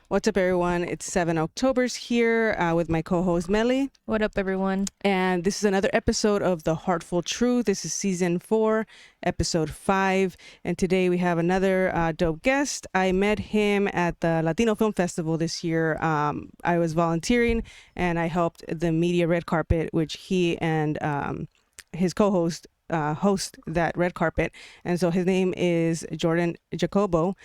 What's up, everyone? It's 7 Octoberz here with my co-host Melly. What up, everyone? And this is another episode of the Heartful Truth. This is season 4, episode 5. And today we have another dope guest. I met him at the Latino Film Festival this year. I was volunteering and I helped the media red carpet, which he and his co-host host that red carpet. And so his name is Jordan Jacobo.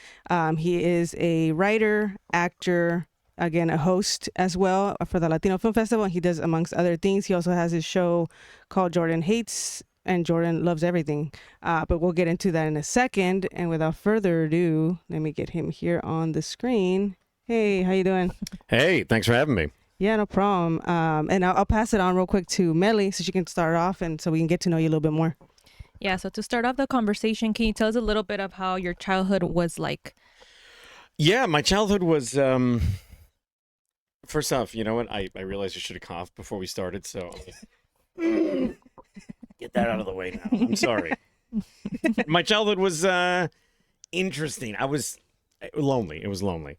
He is a writer, actor, again, a host as well for the Latino Film Festival. And he does, amongst other things, he also has his show called Jordan Hates and Jordan Loves Everything. But we'll get into that in a second. And without further ado, let me get him here on the screen. Hey, how you doing? Hey, thanks for having me. Yeah, no problem. And I'll pass it on real quick to Melly so she can start off and so we can get to know you a little bit more. Yeah, so to start off the conversation, can you tell us a little bit of how your childhood was like? Yeah, my childhood was, first off, you know what? I realized I should have coughed before we started, so get that out of the way now. I'm sorry. My childhood was interesting. I was lonely. It was lonely.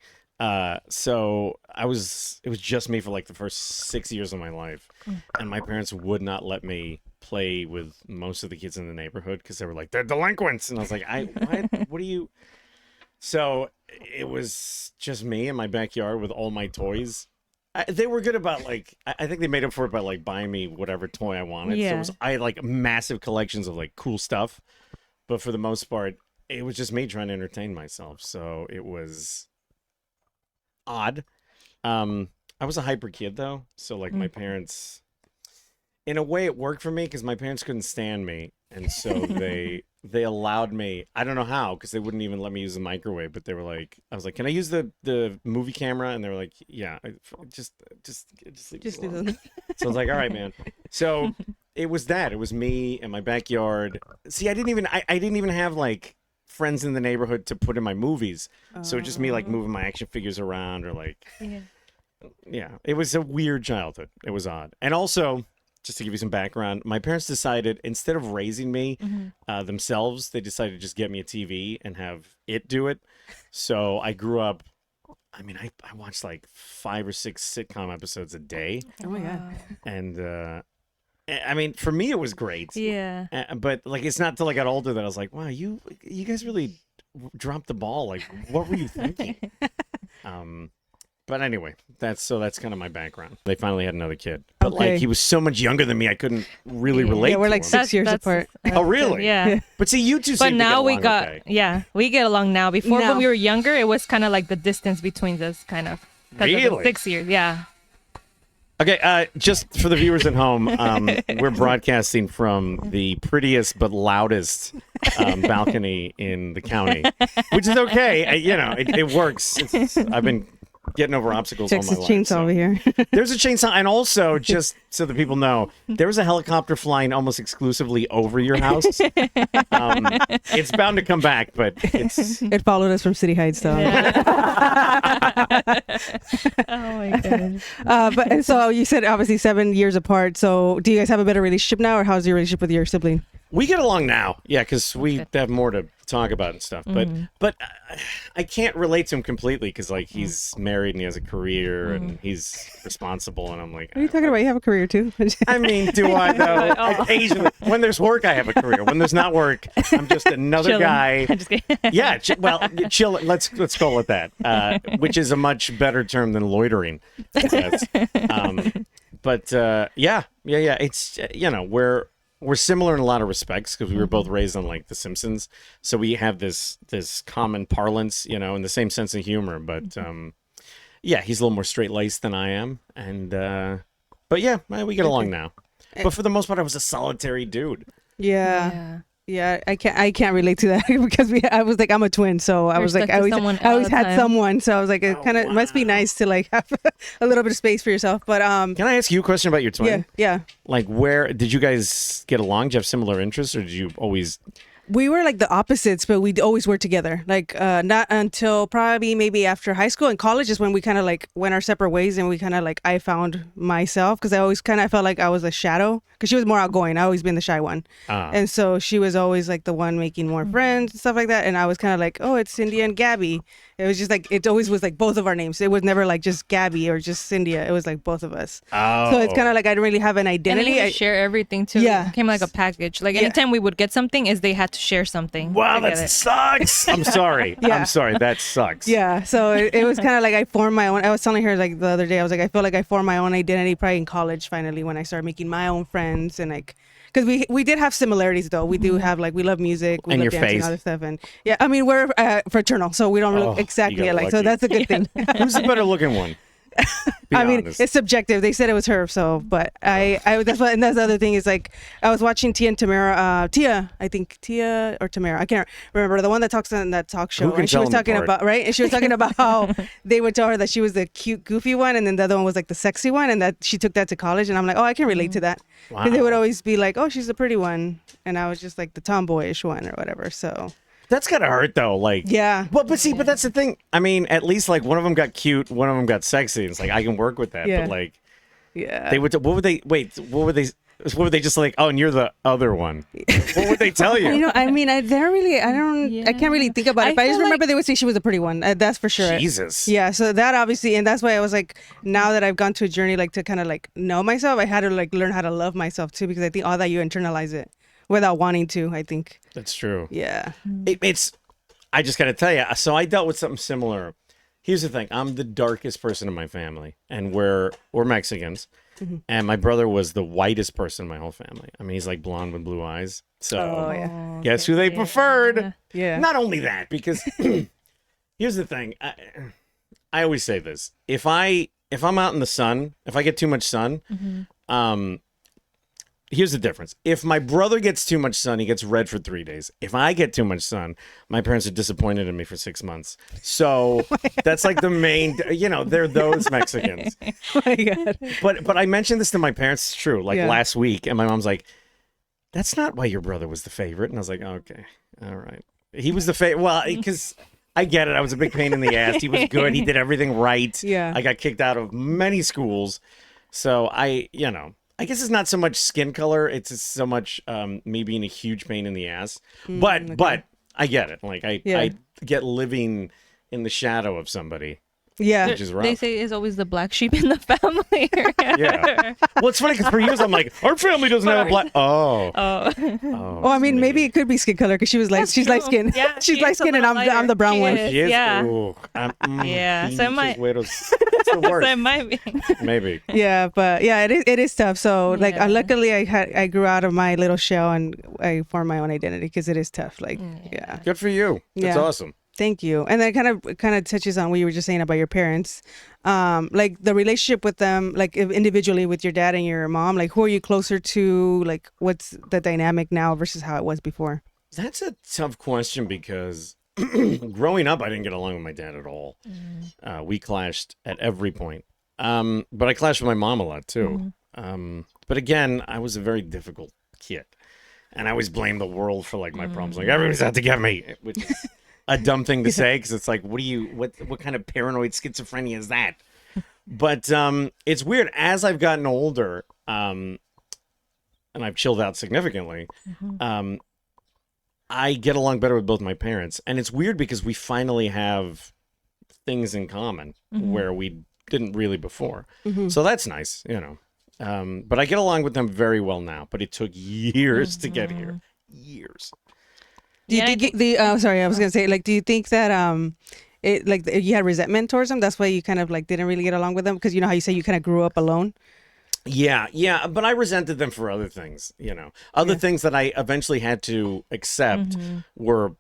So it was just me for like the first 6 years of my life. And my parents would not let me play with most of the kids in the neighborhood because they were like, they're delinquents. And I was like, what are you? So it was just me in my backyard with all my toys. They were good about like, I think they made up for it by like buying me whatever toy I wanted. Yeah. So I had like massive collections of like cool stuff. But for the most part, it was just me trying to entertain myself. So it was odd. I was a hyper kid though, so like my parents, in a way it worked for me because my parents couldn't stand me, and so they allowed me. I don't know how, because they wouldn't even let me use the microwave, but they were like, I was like, can I use the movie camera? And they were like, yeah, just leave it alone. So I was like, all right, man. So it was me in my backyard. See, I didn't even have like friends in the neighborhood to put in my movies, so just me like moving my action figures around or like yeah, it was a weird childhood. It was odd. And also, just to give you some background, my parents decided instead of raising me themselves, they decided to just get me a TV and have it do it. So I grew up, I mean, I watched like 5 or 6 sitcom episodes a day. Oh my God. And I mean, for me, it was great. Yeah. But like, it's not till I got older that I was like, wow, you guys really dropped the ball. Like, what were you thinking? But anyway, that's kind of my background. They finally had another kid, but like he was so much younger than me, I couldn't really relate. Yeah, we're to like him. 6 years apart. Oh, really? Yeah. But see, you two. But now we got okay. we get along now. Before No. when we were younger, it was kind of like the distance between us, kind of. 'Cause of the Really? 6 years, yeah. Okay, just for the viewers at home, we're broadcasting from the prettiest but loudest balcony in the county, which is okay. It works. I've been getting over obstacles all my Texas life. chainsaw So. over here. There's a chainsaw, and also, just so that people know, there was a helicopter flying almost exclusively over your house. It's bound to come back, but it's... It followed us from City Heights, though. Oh my goodness. But so you said obviously 7 years apart. So do you guys have a better relationship now, or how's your relationship with your sibling? We get along now, yeah, because we have more to talk about and stuff. But I can't relate to him completely because like he's married and he has a career and he's responsible, and I'm like, What are you talking about? You have a career too. I mean, do I though? Occasionally, when there's work, I have a career. When there's not work, I'm just another Chilling. guy. I'm just kidding. Yeah, chill. Let's call it that, which is a much better term than loitering. Yes. But yeah. It's we're similar in a lot of respects because we were both raised on like The Simpsons, so we have this common parlance, and the same sense of humor. But yeah, he's a little more straight laced than I am, and but yeah, we get along now. But for the most part, I was a solitary dude. Yeah, I can't relate to that because I was like, I'm a twin, so I was like, I always had someone, so I was like, it kind of must be nice to like have a little bit of space for yourself. But can I ask you a question about your twin? Yeah. Like, where did you guys get along? Did you have similar interests, or did you always We were like the opposites, but we always were together. Like not until probably maybe after high school and college is when we kind of like went our separate ways, and we kind of like I found myself because I always kind of felt like I was a shadow because she was more outgoing. I always been the shy one, and so she was always like the one making more friends and stuff like that. And I was kind of like, oh, it's Cindy and Gabby. It was just like it always was like both of our names. It was never like just Gabby or just Cynthia. It was like both of us. So it's kind of like I didn't really have an identity. And I share everything too. Yeah. It came like a package. Like anytime we would get something, is they had to share something. Wow, that together. sucks. I'm sorry. Yeah. I'm sorry. That sucks. Yeah, so it was kind of like I formed my own. I was telling her like the other day, I was like, I feel like I formed my own identity probably in college finally when I started making my own friends and like, because we did have similarities though. We do have like we love music, we And love your dancing, face. and other stuff, and yeah, I mean we're fraternal, so we don't Oh, look exactly you got alike. So lucky. that's a good thing. Who's the better looking one? Be I mean, honest. it's subjective. They said it was her, so but I that's what, and that's the other thing is like I was watching Tia and Tamara, I think Tia or Tamara, I can't remember the one that talks on that talk show, Who can and she tell was them talking apart? about right, and she was talking about how they would tell her that she was the cute, goofy one, and then the other one was like the sexy one, and that she took that to college, and I'm like, oh, I can relate to that because they would Wow. always be like, oh, she's the pretty one, and I was just like the tomboyish one or whatever. So That's gotta hurt though. Like, yeah, but see, but that's the thing. I mean, at least like one of them got cute, one of them got sexy. It's like I can work with that. Yeah. But like, yeah. they would. What would they? Wait. What would they? What would they just like? Oh, and you're the other one. What would they tell you? You know, I mean, I can't really think about it, but I just feel remember they would say she was a pretty one. That's for sure. Jesus. Yeah, so that obviously, and that's why I was like, now that I've gone to a journey like to kind of like know myself, I had to like learn how to love myself too, because I think all that you internalize it without wanting to. I think, That's true. yeah, It's. I just gotta tell you. So I dealt with something similar. Here's the thing. I'm the darkest person in my family, and we're Mexicans. And my brother was the whitest person in my whole family. I mean, he's like blonde with blue eyes. So oh yeah, guess who they preferred? yeah, Not only that, because here's the thing. I always say this. If I'm out in the sun, if I get too much sun, here's the difference. If my brother gets too much sun, he gets red for 3 days. If I get too much sun, my parents are disappointed in me for 6 months. So that's like the main, they're those Mexicans. oh my god, But I mentioned this to my parents. It's true. Like Yeah. last week, and my mom's like, "That's not why your brother was the favorite." And I was like, "Okay, all right." He was the favorite. Well, because I get it. I was a big pain in the ass. He was good. He did everything right. Yeah. I got kicked out of many schools. So I guess it's not so much skin color. It's just so much me being a huge pain in the ass. But I get it. Like I get living in the shadow of somebody. yeah, Which is rough. They say it's always the black sheep in the family. Yeah. Well, it's funny because for years I'm like, our family doesn't have a black. Oh. Oh. Well, I mean, maybe it could be skin color because she's That's light true. skinned. Yeah, she's she light is a skinned, and little I'm the brown lighter. one. She She is. Yeah. Ooh, Yeah, so it might- It's the worst. So it might be. Maybe. Yeah, but yeah, it is tough. So like, Yeah. luckily I grew out of my little shell and I formed my own identity because it is tough. Like, yeah. Good for you. That's Yeah. awesome. Thank you. And that kind of touches on what you were just saying about your parents. Like the relationship with them, like individually with your dad and your mom, like who are you closer to? Like what's the dynamic now versus how it was before? That's a tough question because growing up, I didn't get along with my dad at all. We clashed at every point. But I clashed with my mom a lot too. But again, I was a very difficult kid. And I always blame the world for like my problems. Like everybody's out to get me, which is a dumb thing to say because it's like, what kind of paranoid schizophrenia is that? But it's weird. As I've gotten older, and I've chilled out significantly, I get along better with both my parents. And it's weird because we finally have things in common where we didn't really before. So that's nice, But I get along with them very well now. But it took years to get here. Years. Do you think sorry, I was gonna say, like, do you think that it like you had resentment towards them? That's why you kind of like didn't really get along with them because you know how you say you kind of grew up alone. Yeah, but I resented them for other things, Other things that I eventually had to accept were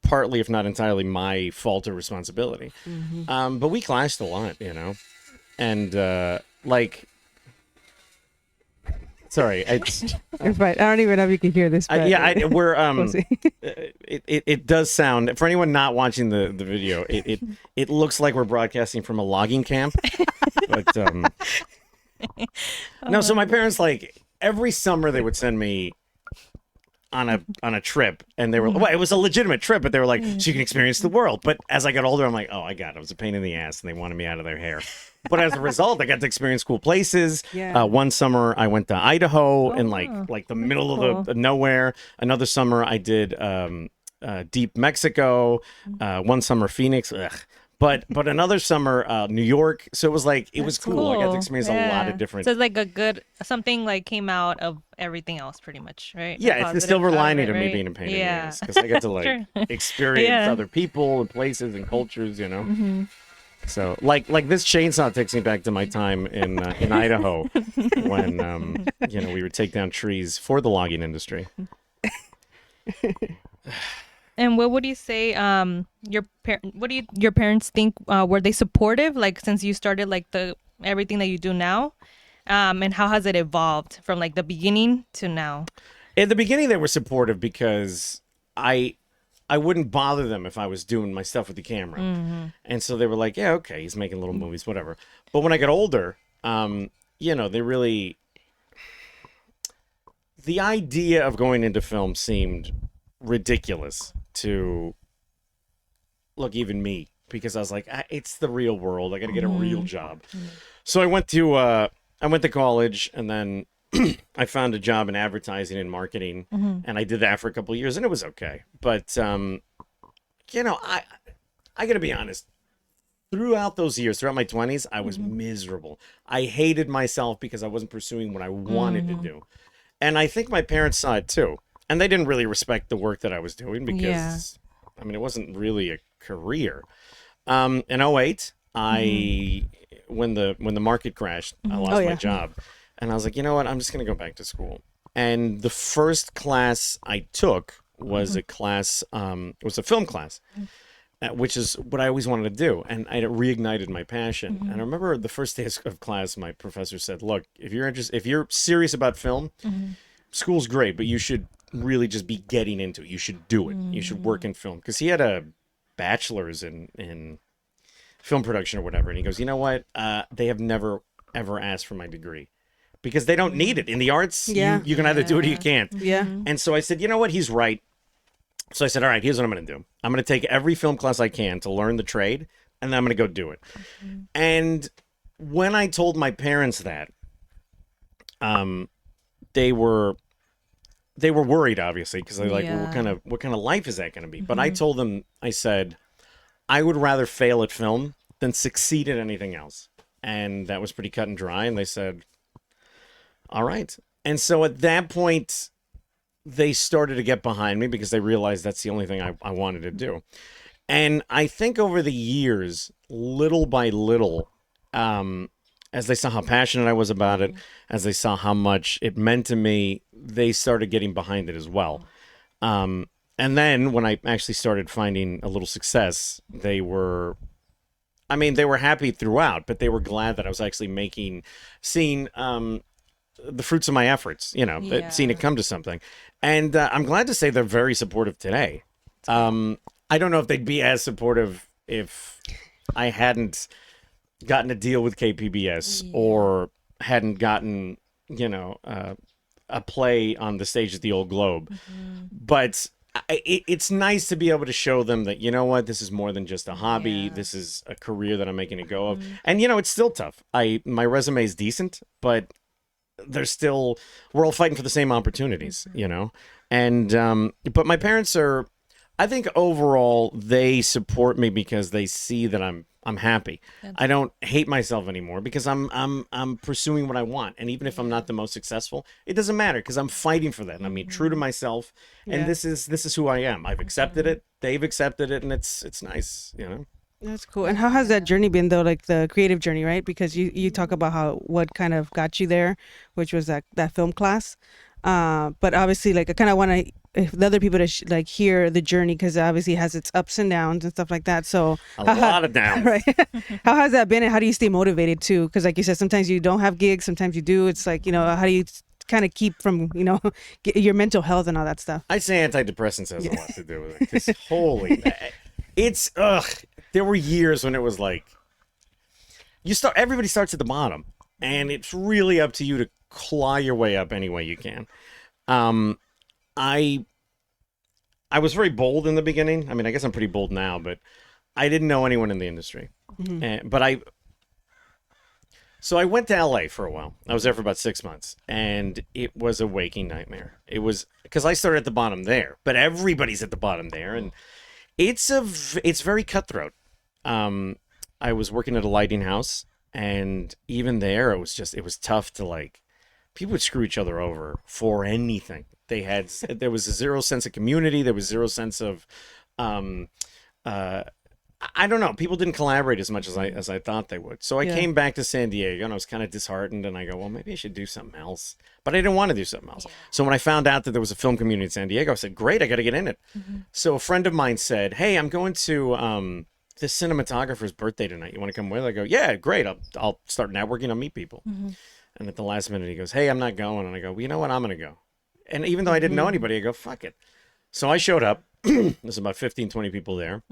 partly, if not entirely, my fault or responsibility. But we clashed a lot, And, sorry, It's fine. I don't even know if you can hear this. But we're, we'll see. it does sound, for anyone not watching the video, it looks like we're broadcasting from a logging camp, but, no, so my parents, like, every summer they would send me on a trip, and they were well, it was a legitimate trip, but they were like, so you can experience the world. But as I got older, I'm like, oh, I got it. It was a pain in the ass, and they wanted me out of their hair. But as a result, I got to experience cool places. Yeah. One summer I went to Idaho in Oh, like the middle cool. of the nowhere. Another summer I did deep Mexico. One summer Phoenix. Ugh. But another summer New York. So it was like it was That's cool. I got to experience a lot of different. So it's like a good something like came out of everything else, pretty much, right? Yeah, A it's the positive silver out of lining it, of me right? being a pain in the Yeah. ass because I get to like Sure. experience Yeah. other people and places and cultures, you know. So like this chainsaw takes me back to my time in Idaho when we would take down trees for the logging industry. And what would you say your parents think, were they supportive, like since you started like the everything that you do now? And how has it evolved from like the beginning to now? In the beginning, they were supportive because I wouldn't bother them if I was doing my stuff with the camera, and so they were like, "Yeah, okay, he's making little movies, whatever." But when I got older, they really the idea of going into film seemed ridiculous to even me because I was like, it's the real world. I got to get a real job. So I went to college and then I found a job in advertising and marketing, and I did that for a couple of years, and it was okay. But I got to be honest. Throughout those years, throughout my 20s, I was miserable. I hated myself because I wasn't pursuing what I wanted to do, and I think my parents saw it too. And they didn't really respect the work that I was doing because, I mean, it wasn't really a career. In '08, when the market crashed, I lost my job. And I was like, you know what? I'm just going to go back to school. And the first class I took was a class, was a film class, which is what I always wanted to do. And it reignited my passion. And I remember the first day of class, my professor said, look, if you're serious about film, school's great, but you should really just be getting into it. You should do it. You should work in film. Because he had a bachelor's in film production or whatever. And he goes, you know what? They have never, ever asked for my degree. Because they don't need it. In the arts, you can either do it or you can't. Yeah. And so I said, you know what? He's right. So I said, all right, here's what I'm going to do. I'm going to take every film class I can to learn the trade, and then I'm going to go do it. And when I told my parents that, they were worried, obviously, because they're like, well, what kind of life is that going to be? But I told them, I said, I would rather fail at film than succeed at anything else. And that was pretty cut and dry. And they said, all right. And so at that point, they started to get behind me because they realized that's the only thing I wanted to do. And I think over the years, little by little, as they saw how passionate I was about it, as they saw how much it meant to me, they started getting behind it as well. And then when I actually started finding a little success, they were happy throughout, but they were glad that I was actually seeing the fruits of my efforts, seeing it come to something. And I'm glad to say they're very supportive today. I don't know if they'd be as supportive if I hadn't gotten a deal with KPBS or hadn't gotten, a play on the stage at the Old Globe. But it's nice to be able to show them that, you know what, this is more than just a hobby. This is a career that I'm making a go of. And, it's still tough. My resume is decent, but we're all fighting for the same opportunities, And, but my parents I think overall they support me because they see that I'm happy. I don't hate myself anymore because I'm pursuing what I want. And even if I'm not the most successful, it doesn't matter because I'm fighting for that. And I'm true to myself. And this is who I am. I've accepted it. They've accepted it. And it's nice, That's cool. And how has that journey been though, like the creative journey, right? Because you talk about what kind of got you there, which was that film class. But obviously, like I kind of want to, if the other people to hear the journey, because obviously it has its ups and downs and stuff like that. So a lot of downs, right? How has that been, and how do you stay motivated too? Because like you said, sometimes you don't have gigs, sometimes you do. It's like how do you kind of keep from get your mental health and all that stuff? I'd say antidepressants has a lot to do with it. Because it's there were years when it was like everybody starts at the bottom, and it's really up to you to claw your way up any way you can. I was very bold in the beginning. I mean, I guess I'm pretty bold now, but I didn't know anyone in the industry. So I went to LA for a while. I was there for about 6 months, and it was a waking nightmare. It was because I started at the bottom there, but everybody's at the bottom there, and it's very cutthroat. I was working at a lighting house, and even there, it was tough to like. People would screw each other over for anything. There was a zero sense of community. There was zero sense of, I don't know. People didn't collaborate as much as I thought they would. So I came back to San Diego, and I was kind of disheartened. And I go, well, maybe I should do something else. But I didn't want to do something else. So when I found out that there was a film community in San Diego, I said, great, I got to get in it. So a friend of mine said, hey, I'm going to this cinematographer's birthday tonight. You want to come with? I go, yeah, great. I'll start networking. I'll meet people. And at the last minute, he goes, hey, I'm not going. And I go, well, you know what? I'm going to go. And even though I didn't know anybody, I go, fuck it. So I showed up. There's about 15, 20 people there.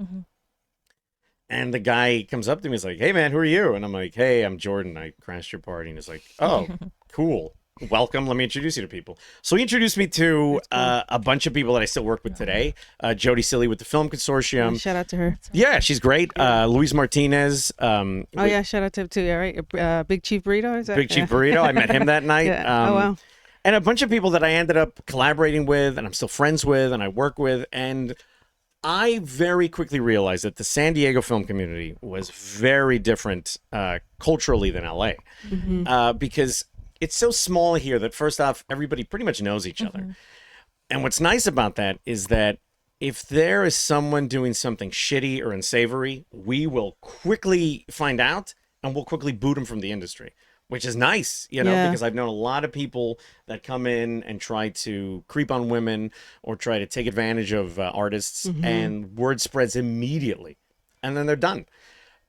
And the guy comes up to me. He's like, hey, man, who are you? And I'm like, hey, I'm Jordan. I crashed your party. And he's like, oh, cool. Welcome. Let me introduce you to people. So he introduced me to a bunch of people that I still work with today. Jody Silly with the Film Consortium. Shout out to her. Yeah, she's great. Luis Martinez. Oh, yeah, shout out to him too. Yeah, right. Big Chief Burrito. Is that? Big Chief Burrito. I met him that night. Oh, wow. And a bunch of people that I ended up collaborating with, and I'm still friends with, and I work with. And I very quickly realized that the San Diego film community was very different culturally than LA, because it's so small here that first off, everybody pretty much knows each other. And what's nice about that is that if there is someone doing something shitty or unsavory, we will quickly find out and we'll quickly boot them from the industry. Which is nice, because I've known a lot of people that come in and try to creep on women or try to take advantage of artists, and word spreads immediately, and then they're done.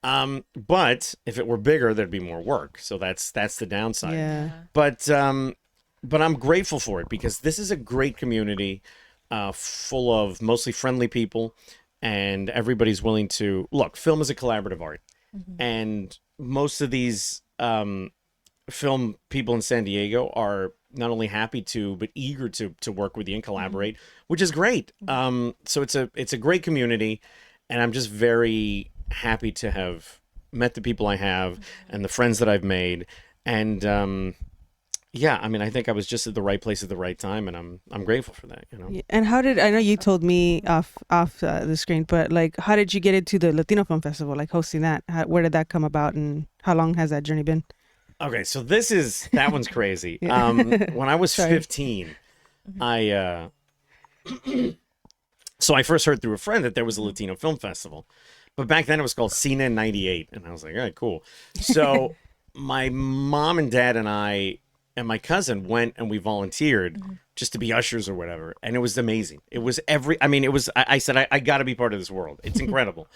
But if it were bigger, there'd be more work. So that's the downside. Yeah. But I'm grateful for it because this is a great community, full of mostly friendly people, and everybody's willing to look. Film is a collaborative art, and most of these film people in San Diego are not only happy to but eager to work with you and collaborate, which is great. So it's a great community, and I'm just very happy to have met the people I have and the friends that I've made. And I mean, I think I was just at the right place at the right time, and I'm grateful for that. And how did I know you told me off the screen, but like, how did you get into the Latino Film Festival, like hosting that? Where did that come about, and how long has that journey been? Okay, so that one's crazy. When I was 15, I first heard through a friend that there was a Latino film festival, but back then it was called Cine in '98, and I was like, all right, cool. So my mom and dad and I and my cousin went and we volunteered just to be ushers or whatever, and it was amazing. It was I said I got to be part of this world. It's incredible.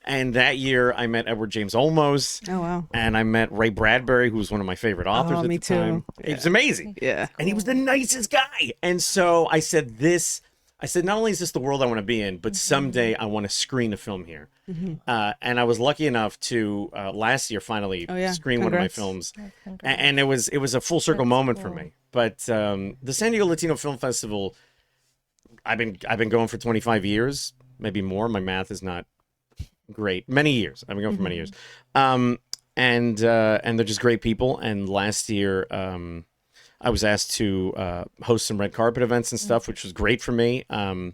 And that year, I met Edward James Olmos. Oh, wow. And I met Ray Bradbury, who was one of my favorite authors at the time. Yeah. It was amazing. Yeah. And he was the nicest guy. And so I said, not only is this the world I want to be in, but someday I want to screen a film here. And I was lucky enough to, last year, finally screen one of my films. And it was a full circle moment for me. But the San Diego Latino Film Festival, I've been going for 25 years, maybe more. My math is not great. Many years. I've been going for many years. And they're just great people. And last year, I was asked to host some red carpet events and stuff, which was great for me. And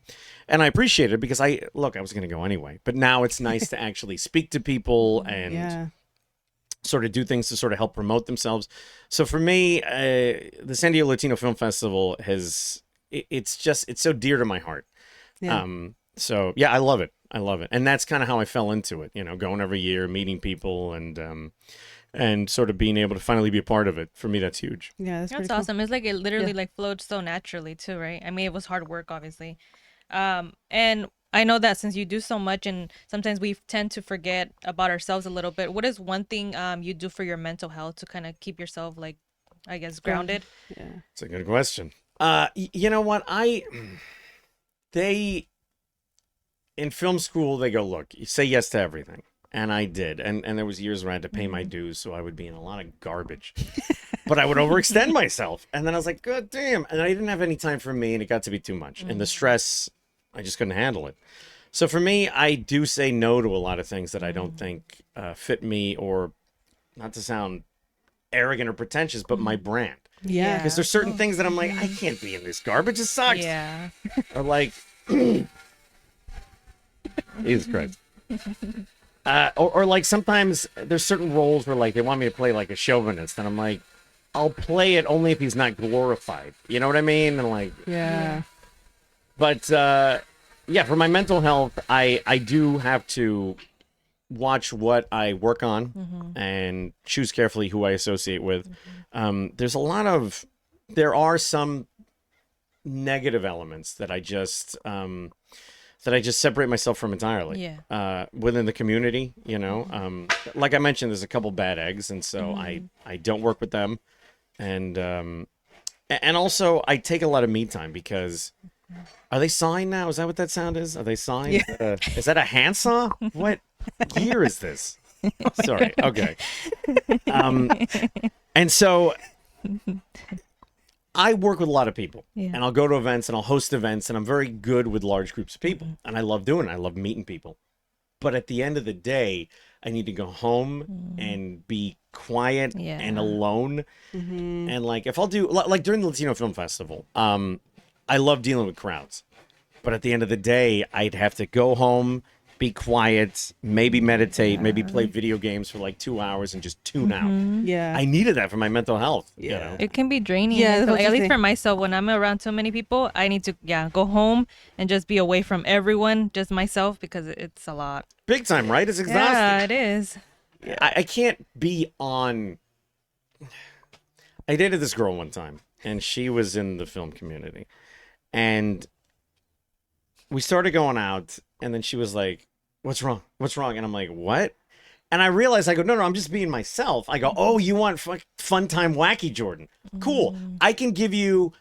I appreciate it because I was going to go anyway. But now it's nice to actually speak to people and sort of do things to sort of help promote themselves. So for me, the San Diego Latino Film Festival it's so dear to my heart. Yeah. So yeah, I love it. And that's kind of how I fell into it, going every year, meeting people and sort of being able to finally be a part of it. For me, that's huge. Yeah, that's awesome. Cool. It's like it literally like flowed so naturally too, right? I mean, it was hard work, obviously. And I know that since you do so much and sometimes we tend to forget about ourselves a little bit, what is one thing you do for your mental health to kind of keep yourself, like, I guess, grounded? Yeah. It's a good question. You know what? In film school, they go, look, you say yes to everything. And I did. And there was years where I had to pay my dues, so I would be in a lot of garbage. But I would overextend myself. And then I was like, God damn. And I didn't have any time for me, and it got to be too much. And the stress, I just couldn't handle it. So for me, I do say no to a lot of things that I don't think fit me, or, not to sound arrogant or pretentious, but my brand. Yeah. Because there's certain things that I'm like, I can't be in this garbage. It sucks. Yeah. Or like, Jesus Christ. Or like sometimes there's certain roles where like they want me to play like a chauvinist, and I'm like, I'll play it only if he's not glorified. You know what I mean? And like, Yeah. but yeah, for my mental health, I do have to watch what I work on and choose carefully who I associate with. There are some negative elements that I just separate myself from entirely. Yeah. Within the community, you know, like I mentioned, there's a couple bad eggs, and so I don't work with them, and also I take a lot of me time because. Are they sawing now? Is that what that sound is? Are they sawing? Yeah. Is that a handsaw? What year is this? Sorry. Okay. And so I work with a lot of people, and I'll go to events and I'll host events, and I'm very good with large groups of people, and I love doing it. I love meeting people. But at the end of the day, I need to go home and be quiet and alone. And like if I'll do like during the Latino Film Festival, I love dealing with crowds, but at the end of the day, I'd have to go home, be quiet, maybe meditate, maybe play video games for like 2 hours and just tune out. Yeah. I needed that for my mental health. You know? It can be draining. Yeah, I feel that's like, what at I least think. for myself, when I'm around so many people, I need to go home and just be away from everyone, just myself, because it's a lot. Big time, right? It's exhausting. Yeah, it is. I can't be on. I dated this girl one time, and she was in the film community. And we started going out, and then she was like, what's wrong? What's wrong? And I'm like, what? And I realized, I go, no, I'm just being myself. I go, oh, you want fun time wacky Jordan? Cool. I can give you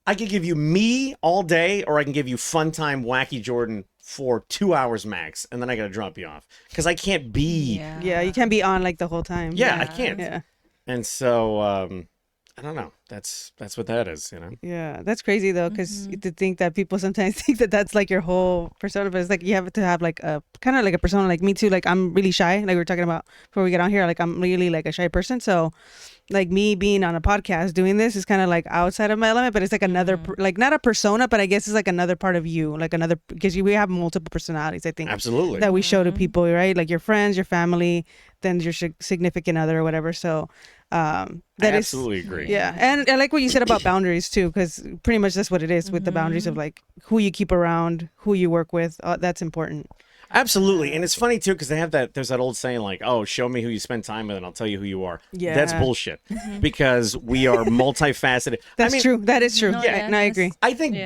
me all day, or I can give you fun time wacky Jordan for 2 hours max, and then I gotta drop you off because I can't be. Yeah, you can't be on like the whole time. Yeah, I can't. Yeah. And so I don't know. That's what that is, you know. Yeah, that's crazy though, because to think that people sometimes think that that's like your whole persona, but it's like you have to have like a kind of like a persona. Like me too. Like I'm really shy. Like we were talking about before we get on here. Like I'm really like a shy person. So, like me being on a podcast doing this is kind of like outside of my element, but it's like another like not a persona, but I guess it's like another part of you, like another because we have multiple personalities. I think Absolutely. that we show to people, right? Like your friends, your family, then your significant other or whatever. So. That I is absolutely agree. yeah, and I like what you said about boundaries too, because pretty much that's what it is with the boundaries of like who you keep around, who you work with. That's important. Absolutely. And it's funny too, because they have there's that old saying like, oh, show me who you spend time with and I'll tell you who you are. Yeah. That's bullshit because we are multifaceted. That's true. That is true. No, Yeah, no, I agree. I think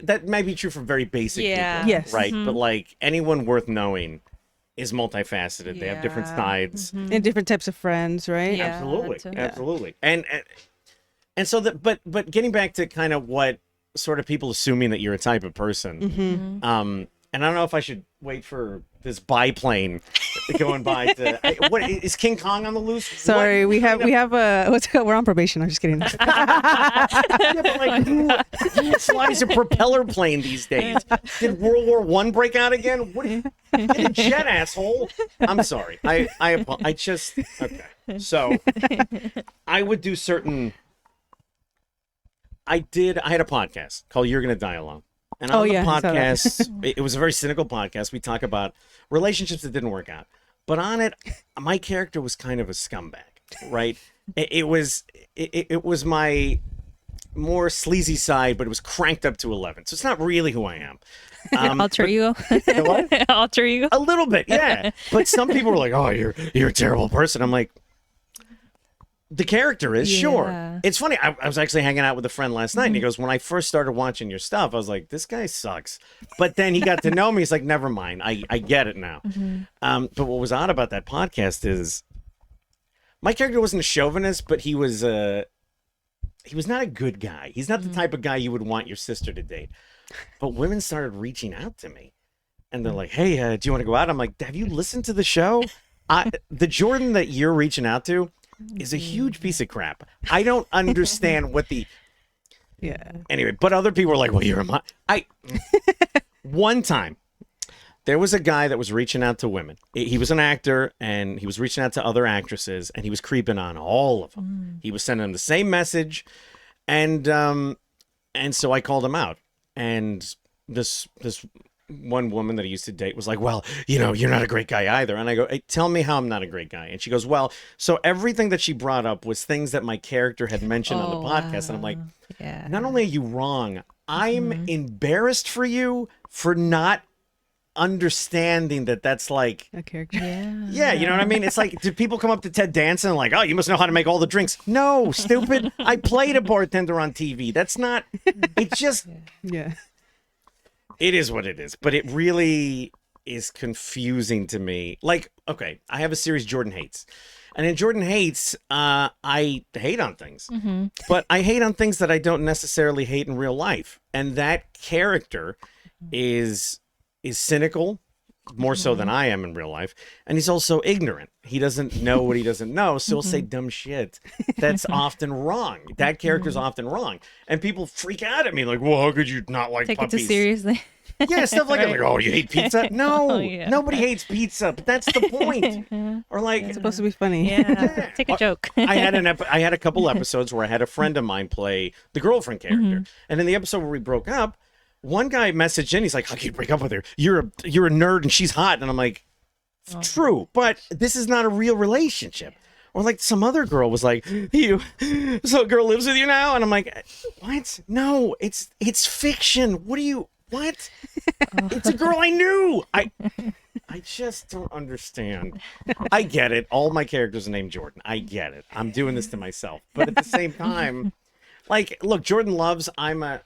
that might be true for very basic people. Yes. Right. But like anyone worth knowing is multifaceted. They have different sides. And different types of friends, right? Yeah. Absolutely. too. Absolutely. And so but getting back to kind of what sort of people assuming that you're a type of person. And I don't know if I should wait for this biplane going by to what is King Kong on the loose? Sorry, we have what's it called? We're on probation. I'm just kidding. Yeah, but like who flies a propeller plane these days? Did World War I break out again? What get a jet, asshole? I'm sorry. I just okay. So I would do certain I had a podcast called You're Gonna Die Alone. And on the I saw that. podcast, it was a very cynical podcast. We talk about relationships that didn't work out. But on it, my character was kind of a scumbag, right? It was my more sleazy side, but it was cranked up to 11. So it's not really who I am. Alter ego. What? Alter ego. A little bit, yeah. But some people were like, "Oh, you're a terrible person." I'm like, the character is sure. Yeah. It's funny. I was actually hanging out with a friend last night, and he goes, "When I first started watching your stuff, I was like, this guy sucks." But then he got to know me. He's like, "Never mind. I get it now." But what was odd about that podcast is my character wasn't a chauvinist, but he was not a good guy. He's not the type of guy you would want your sister to date. But women started reaching out to me. and they're like, "Hey, do you want to go out?" I'm like, "Have you listened to the show? The Jordan that you're reaching out to is a huge piece of crap. I don't understand what the Yeah. anyway." But other people were like, "Well, you're a one time." There was a guy that was reaching out to women. He was an actor, and he was reaching out to other actresses, and he was creeping on all of them. He was sending them the same message, and so I called him out. And this one woman that he used to date was like, "Well, you're not a great guy either." And I go, "Hey, tell me how I'm not a great guy." And she goes, "Well," so everything that she brought up was things that my character had mentioned on the podcast. And I'm like, Yeah. not only are you wrong, I'm embarrassed for you for not understanding that that's like, A character. yeah, you know what I mean? It's like, do people come up to Ted Danson and like, "Oh, you must know how to make all the drinks"? No, stupid. I played a bartender on TV. That's not, it's just, Yeah. it is what it is. But it really is confusing to me. Like, okay, I have a series Jordan Hates. And in Jordan Hates, I hate on things. But I hate on things that I don't necessarily hate in real life. And that character is cynical, more so than I am in real life. And he's also ignorant. He doesn't know what he doesn't know, so he'll say dumb shit. That's often wrong. That character's often wrong. And people freak out at me like, "Well, how could you not like Take puppies?" it too seriously. Yeah, stuff like that. Like, "Oh, you hate pizza?" No, Oh, yeah. nobody hates pizza, but that's the point. Or like, It's supposed to be funny. Yeah. Take a joke. I had a couple episodes where I had a friend of mine play the girlfriend character, and in the episode where we broke up, one guy messaged in. He's like, "How can you break up with her? You're a nerd and she's hot." And I'm like, "True, but this is not a real relationship." Or like some other girl was like, "So a girl lives with you now?" And I'm like, "What? No, it's fiction. What? It's a girl I knew. I just don't understand." I get it. All my characters are named Jordan. I get it. I'm doing this to myself. But at the same time, like, look, Jordan Loves, I'm a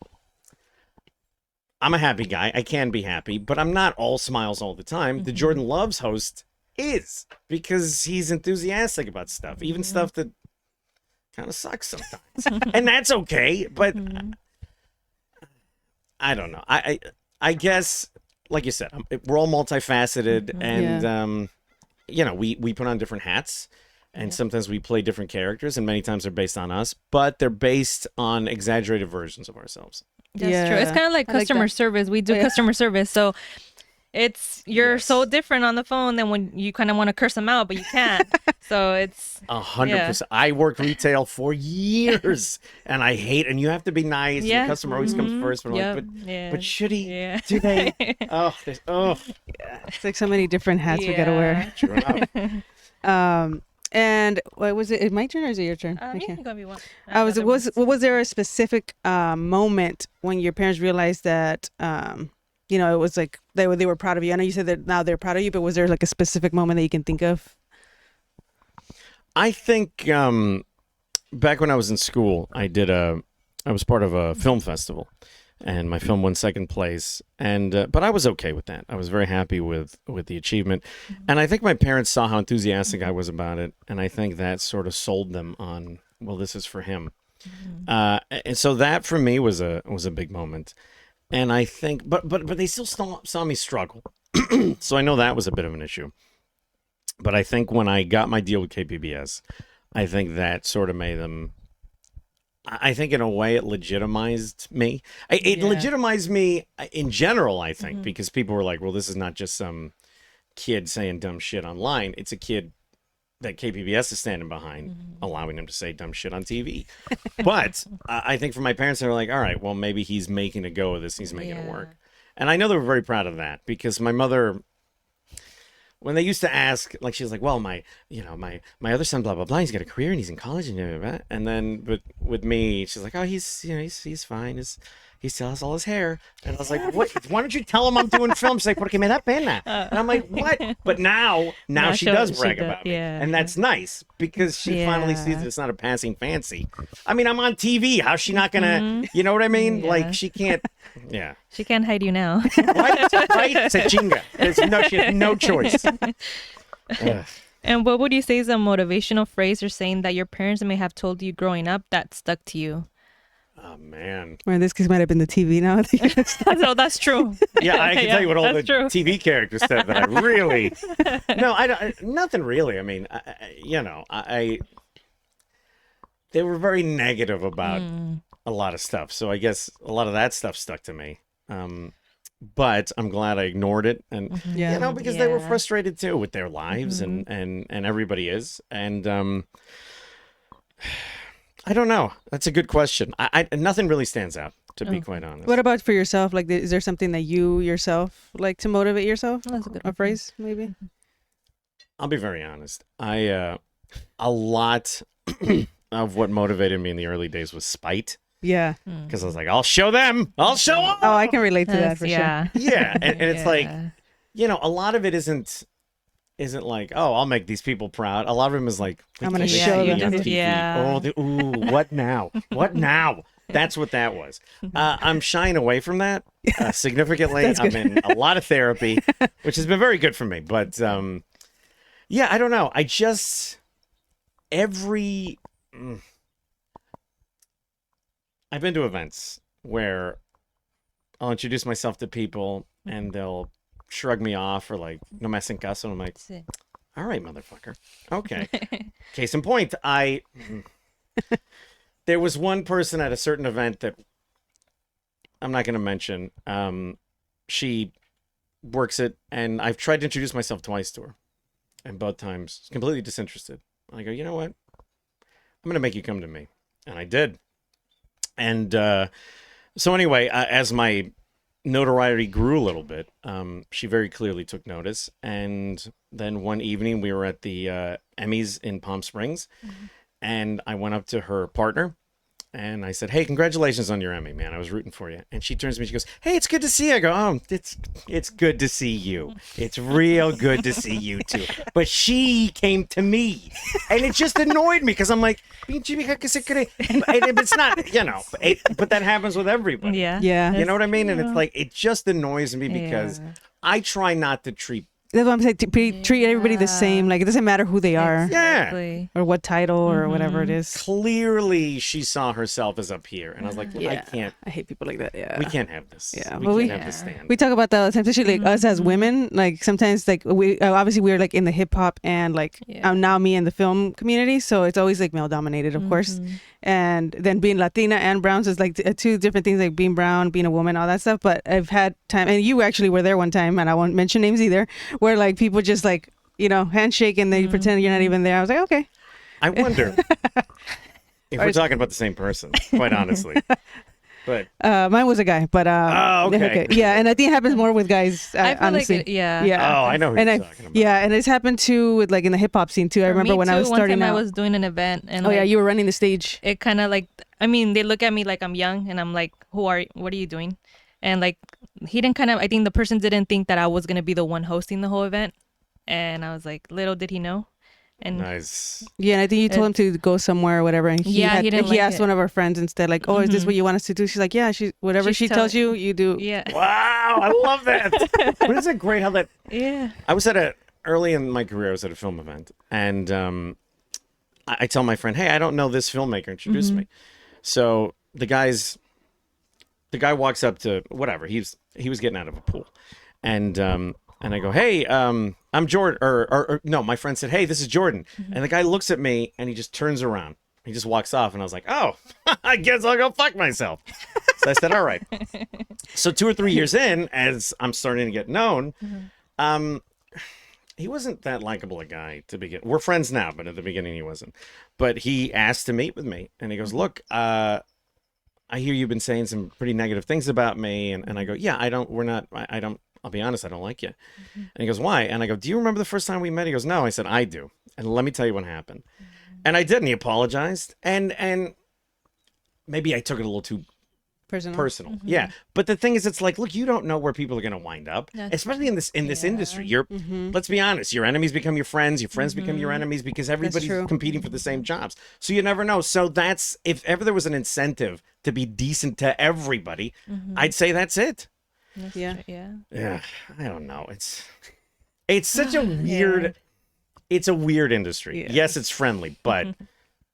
happy guy. I can be happy, but I'm not all smiles all the time. The Jordan Loves host is, because he's enthusiastic about stuff, even stuff that kind of sucks sometimes. And that's okay, but I don't know. I guess, like you said, we're all multifaceted, and we put on different hats, and sometimes we play different characters, and many times they're based on us, but they're based on exaggerated versions of ourselves. That's true. It's kind of like I like customer that. service. We do customer service, so you're so different on the phone than when you kind of want to curse them out, but you can't. So it's 100%. I worked retail for years, and I hate. And you have to be nice. And the customer always comes first. But I'm like, but should he? Yeah. Do they? It's like so many different hats we gotta wear. True enough. And what was it? My turn or is it your turn? You can go if you want. Was there a specific moment when your parents realized that it was like they were proud of you? I know you said that now they're proud of you, but was there like a specific moment that you can think of? I think back when I was in school, I was part of a film festival, and my film won second place. And but I was okay with that. I was very happy with the achievement, and I think my parents saw how enthusiastic I was about it, and I think that sort of sold them on, well, this is for him. And so that for me was a big moment. And I think, but they still saw me struggle, so I know that was a bit of an issue. But I think when I got my deal with KPBS, I think that sort of made them. I think in a way it legitimized me. It legitimized me in general, I think, because people were like, "Well, this is not just some kid saying dumb shit online. It's a kid that KPBS is standing behind, allowing him to say dumb shit on TV." But I think for my parents, they were like, "All right, well, maybe he's making a go of this. He's making it work." And I know they were very proud of that, because my mother, when they used to ask, like, she was like, "Well, my other son, blah blah blah, he's got a career and he's in college and blah, blah, blah." And then, but with me, she's like, "Oh, he's fine. He still has all his hair." And I was like, "What? Why don't you tell him I'm doing films?" She's like, "Porque me da pena." And I'm like, "What?" But now she does brag about me, and that's nice, because she finally sees that it's not a passing fancy. I mean, I'm on TV. How's she not gonna? You know what I mean? Like, she can't. Yeah. She can't hide you now. Right? It's a chinga. She has no choice. And what would you say is a motivational phrase or saying that your parents may have told you growing up that stuck to you? Oh man. Or in this case, might have been the TV now. No, that's true. Yeah, I can tell you what all the that's true. TV characters said that I really. No, I don't. Nothing really. I mean, they were very negative about a lot of stuff. So I guess a lot of that stuff stuck to me. But I'm glad I ignored it, and because they were frustrated too with their lives, and everybody is, and I don't know. That's a good question. I nothing really stands out, to be quite honest. What about for yourself? Like, is there something that you yourself like to motivate yourself? That's a good A phrase, maybe. I'll be very honest. A lot of what motivated me in the early days was spite. Yeah. Because I was like, I'll show them. I'll show them. Oh, I can relate to that for sure. Yeah, and it's like, a lot of it isn't like, oh, I'll make these people proud. A lot of them is like, I'm gonna show them. on TV. Oh, what now? What now? That's what that was. I'm shying away from that significantly. I'm in a lot of therapy, which has been very good for me. But I don't know. I just I've been to events where I'll introduce myself to people and they'll shrug me off or like, no me hacen caso. And I'm like, all right, motherfucker. Okay. Case in point, there was one person at a certain event that I'm not going to mention. She works it, and I've tried to introduce myself twice to her. And both times, completely disinterested. I go, you know what? I'm going to make you come to me. And I did. And so anyway, as my notoriety grew a little bit, she very clearly took notice. And then one evening we were at the Emmys in Palm Springs, and I went up to her partner and I said, hey, congratulations on your Emmy, man. I was rooting for you. And she turns to me, she goes, hey, it's good to see you. I go, oh, it's good to see you. It's real good to see you too. But she came to me, and it just annoyed me because I'm like, it's not, but that happens with everybody. Yeah. You know what I mean? And it's like, it just annoys me because I try not to treat. That's what I'm saying. Treat everybody the same. Like, it doesn't matter who they are. Exactly. Or what title or whatever it is. Clearly, she saw herself as up here. And I was like, I can't. I hate people like that. Yeah. We can't have this. Yeah. We can't have this stand. We talk about that all the time, especially like us as women. Like, sometimes, like, we obviously we're like in the hip hop and like now me in the film community. So it's always like male dominated, of course. And then being Latina and brown, so it's like two different things, like being brown, being a woman, all that stuff. But I've had time, and you actually were there one time, and I won't mention names either, where like people just like, handshake and they pretend you're not even there. I was like, okay. I wonder if we're talking about the same person, quite honestly. But mine was a guy, but okay. Yeah, and I think it happens more with guys. I feel honestly. like yeah. Oh, I know who you're talking about. Yeah, and it's happened too with like in the hip hop scene too. I remember when I was starting one out. time I was doing an event, and you were running the stage. It kind of like, I mean, they look at me like I'm young, and I'm like, what are you doing? And like, I think the person didn't think that I was gonna be the one hosting the whole event, and I was like, little did he know. And nice. Yeah, and I think you told him to go somewhere or whatever, and he asked one of our friends instead, like, "Oh, is this what you want us to do?" She's like, "Yeah, whatever she tells you, you do." Yeah. Wow, I love that. But isn't it great how that? Yeah. I was early in my career. I was at a film event, and I tell my friend, "Hey, I don't know this filmmaker. Introduce me." So the guy walks up to whatever. He was getting out of a pool, and I go, hey, I'm Jordan, or no, my friend said, hey, this is Jordan. And the guy looks at me and he just turns around. He just walks off, and I was like, oh, I guess I'll go fuck myself. So I said, all right. So 2 or 3 years in, as I'm starting to get known, he wasn't that likable a guy to begin. We're friends now, but at the beginning he wasn't. But he asked to meet with me, and he goes, look, I hear you've been saying some pretty negative things about me. And I go, yeah, I'll be honest, I don't like you. And he goes, why? And I go, do you remember the first time we met? He goes, no. I said, I do. And let me tell you what happened. And I did, and he apologized. And maybe I took it a little too personal. Yeah. But the thing is, it's like, look, you don't know where people are going to wind up, especially in this industry. Let's be honest, your enemies become your friends become your enemies because everybody's competing for the same jobs. So you never know. So that's, if ever there was an incentive to be decent to everybody, I'd say that's it. Yeah. I don't know. It's such a weird. It's a weird industry. Yeah. Yes, it's friendly, but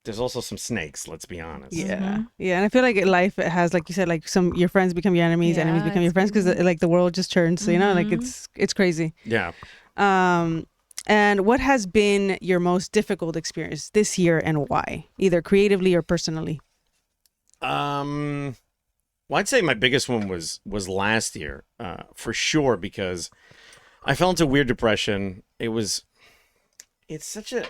there's also some snakes, let's be honest. Yeah, yeah, and I feel like in life it has, like you said, like your friends become your enemies, enemies become your friends, because like the world just turns. So like it's crazy. Yeah. And what has been your most difficult experience this year, and why, either creatively or personally? Well, I'd say my biggest one was last year, for sure, because I fell into weird depression. It's such a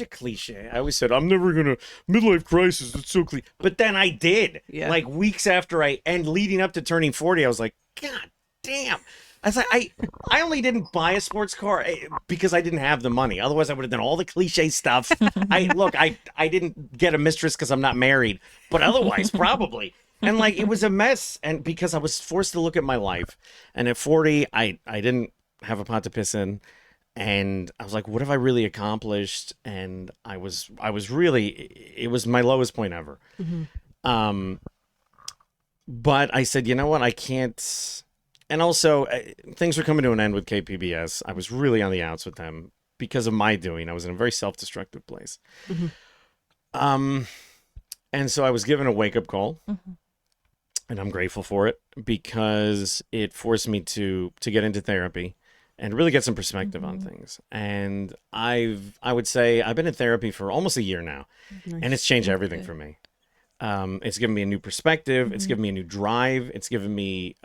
cliche. I always said I'm never gonna midlife crisis. It's so cliche, but then I did. Yeah. Like weeks after and leading up to turning 40, I was like, God damn. I was like, I only didn't buy a sports car because I didn't have the money. Otherwise, I would have done all the cliche stuff. I didn't get a mistress because I'm not married, but otherwise, probably. And like, it was a mess. And because I was forced to look at my life, and at 40, I didn't have a pot to piss in. And I was like, what have I really accomplished? And I was really, it was my lowest point ever. But I said, you know what? I can't. And also, things were coming to an end with KPBS. I was really on the outs with them because of my doing. I was in a very self-destructive place. And so I was given a wake-up call, and I'm grateful for it because it forced me to get into therapy and really get some perspective on things. And I would say I've been in therapy for almost a year now, and it's changed everything for me. It's given me a new perspective. It's given me a new drive. It's given me...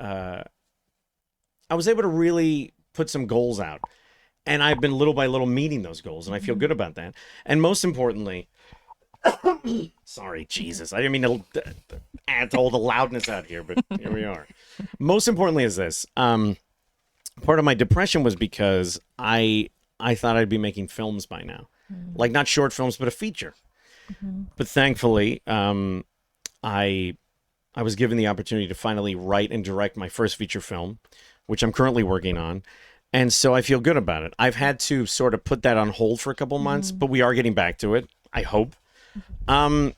I was able to really put some goals out, and I've been little by little meeting those goals, and I feel good about that. And most importantly, sorry, Jesus, I didn't mean to add all the loudness out here, but here we are. Most importantly is this. Part of my depression was because I thought I'd be making films by now, like not short films, but a feature. But thankfully, I was given the opportunity to finally write and direct my first feature film, which I'm currently working on. And so I feel good about it. I've had to sort of put that on hold for a couple months, but we are getting back to it, I hope. You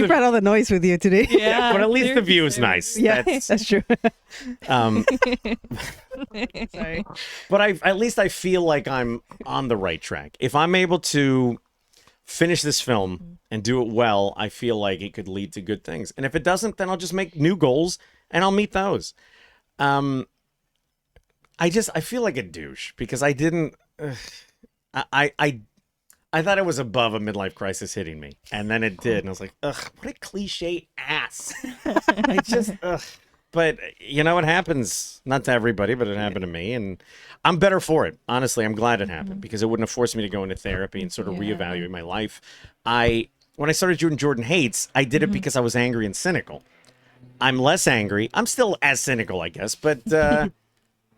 brought all the noise with you today. Yeah, but at least the view is nice. Yeah, that's true. Sorry. But at least I feel like I'm on the right track. If I'm able to finish this film and do it well, I feel like it could lead to good things. And if it doesn't, then I'll just make new goals and I'll meet those. I feel like a douche because I didn't. I thought it was above a midlife crisis hitting me, and then it did, and I was like, ugh, what a cliche ass. I just ugh. But you know, it happens, not to everybody, but it happened to me, and I'm better for it. Honestly, I'm glad it happened because it wouldn't have forced me to go into therapy and sort of reevaluate my life. When I started doing Jordan Hates, I did it because I was angry and cynical. I'm less angry. I'm still as cynical, I guess, but I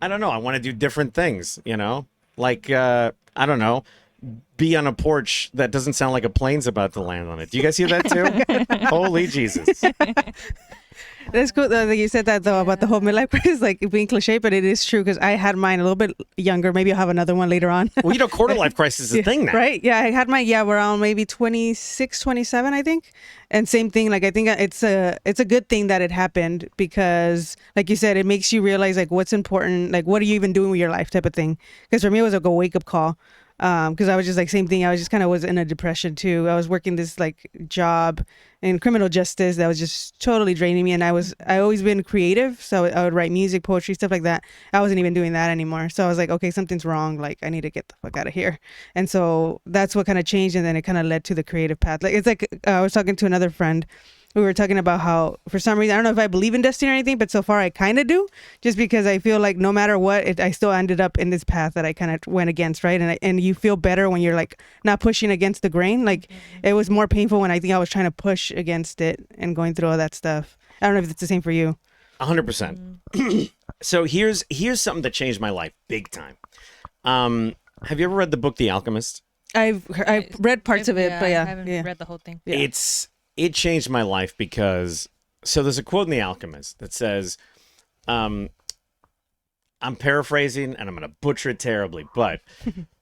don't know. I want to do different things, you know? Like, I don't know, be on a porch that doesn't sound like a plane's about to land on it. Do you guys hear that too? Holy Jesus. That's cool that you said that though about the whole midlife crisis, like being cliche, but it is true because I had mine a little bit younger. Maybe I'll have another one later on. Well, you know, quarter life crisis is a thing now. Right? Yeah, I had mine, around maybe 26, 27, I think. And same thing, like I think it's a good thing that it happened because, like you said, it makes you realize like what's important, like what are you even doing with your life type of thing. Because for me, it was like a wake up call. Because I was just like same thing. I was just kind of was in a depression too. I was working this like job in criminal justice that was just totally draining me. And I always been creative, so I would write music, poetry, stuff like that. I wasn't even doing that anymore. So I was like, okay, something's wrong. Like I need to get the fuck out of here. And so that's what kind of changed, and then it kind of led to the creative path. Like it's like I was talking to another friend. We were talking about how for some reason, I don't know if I believe in destiny or anything, but so far I kind of do, just because I feel like no matter what, I still ended up in this path that I kind of went against, right? And you feel better when you're like not pushing against the grain. Like it was more painful when I think I was trying to push against it and going through all that stuff. I don't know if it's the same for you. 100%. So here's something that changed my life big time. Have you ever read the book The Alchemist? I've read parts of it, but I haven't read the whole thing. Yeah. It changed my life because, so there's a quote in The Alchemist that says, I'm paraphrasing and I'm going to butcher it terribly, but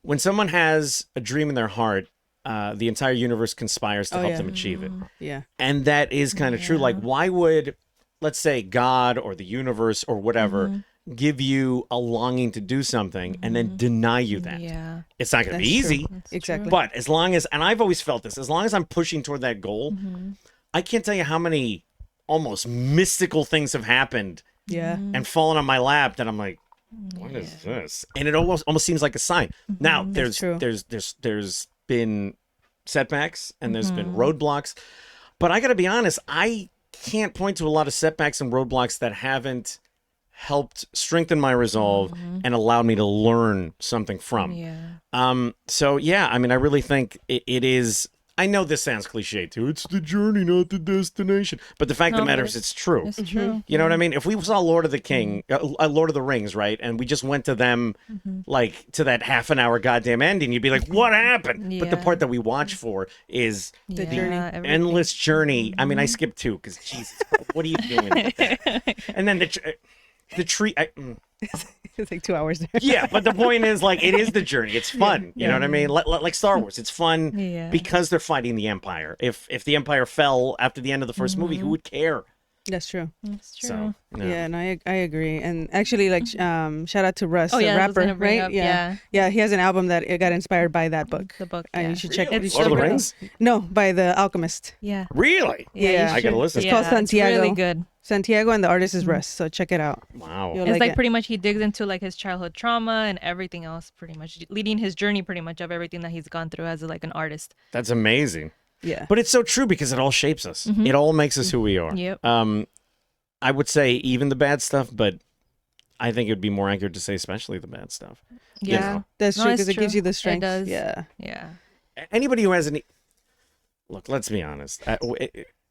when someone has a dream in their heart, the entire universe conspires to help them achieve it. Yeah. And that is kind of true. Like, why would, let's say, God or the universe or whatever give you a longing to do something and then deny you that. Yeah. It's not going to be That's true. easy. Exactly. But as long as, and I've always felt this, as long as I'm pushing toward that goal, I can't tell you how many almost mystical things have happened Yeah. and fallen on my lap that I'm like, what is this? And it almost seems like a sign. Now true. there's been setbacks and there's been roadblocks, but I got to be honest, I can't point to a lot of setbacks and roadblocks that haven't helped strengthen my resolve and allowed me to learn something from. Yeah. So yeah, I mean, I really think it is. I know this sounds cliche too. It's the journey, not the destination. But the fact of the matter is, it's true. It's true. You know what I mean? If we saw Lord of the Rings, right, and we just went to them, like to that half an hour goddamn ending, you'd be like, "What happened?" But the Yeah. part that we watch for is The journey. everything. endless journey. I mean, I skipped two because Jesus, what are you doing? And then the tree. It's like 2 hours there. Yeah, but the point is, like, it is the journey. It's fun. You know what I mean? Like Star Wars, it's fun Yeah. because they're fighting the Empire. If the Empire fell after the end of the first movie, who would care? That's true. That's true. So Yeah, and I agree. And actually, like, shout out to Russ, Oh, the yeah, I was rapper, gonna bring right? up, Yeah. yeah. He has an album that it got inspired by that book. The book. And Yeah. you should check Really? you should Lord of the check it out. Rings? No, by The Alchemist. Yeah. Really? Yeah. Yeah. you I gotta should- listen. It's called yeah, Santiago. It's really good. Santiago, and the artist is Russ. So check it out. Wow. You'll It's like it. pretty much he digs into like his childhood trauma and everything else, pretty much leading his journey, pretty much of everything that he's gone through as like an artist. That's amazing. Yeah. But it's so true because it all shapes us. It all makes us who we are. Yep. I would say even the bad stuff, but I think it would be more accurate to say especially the bad stuff. Yeah. know. That's No, true it's because it gives true. you the It strength. does. Yeah. Yeah. Anybody who has any look, let's be honest.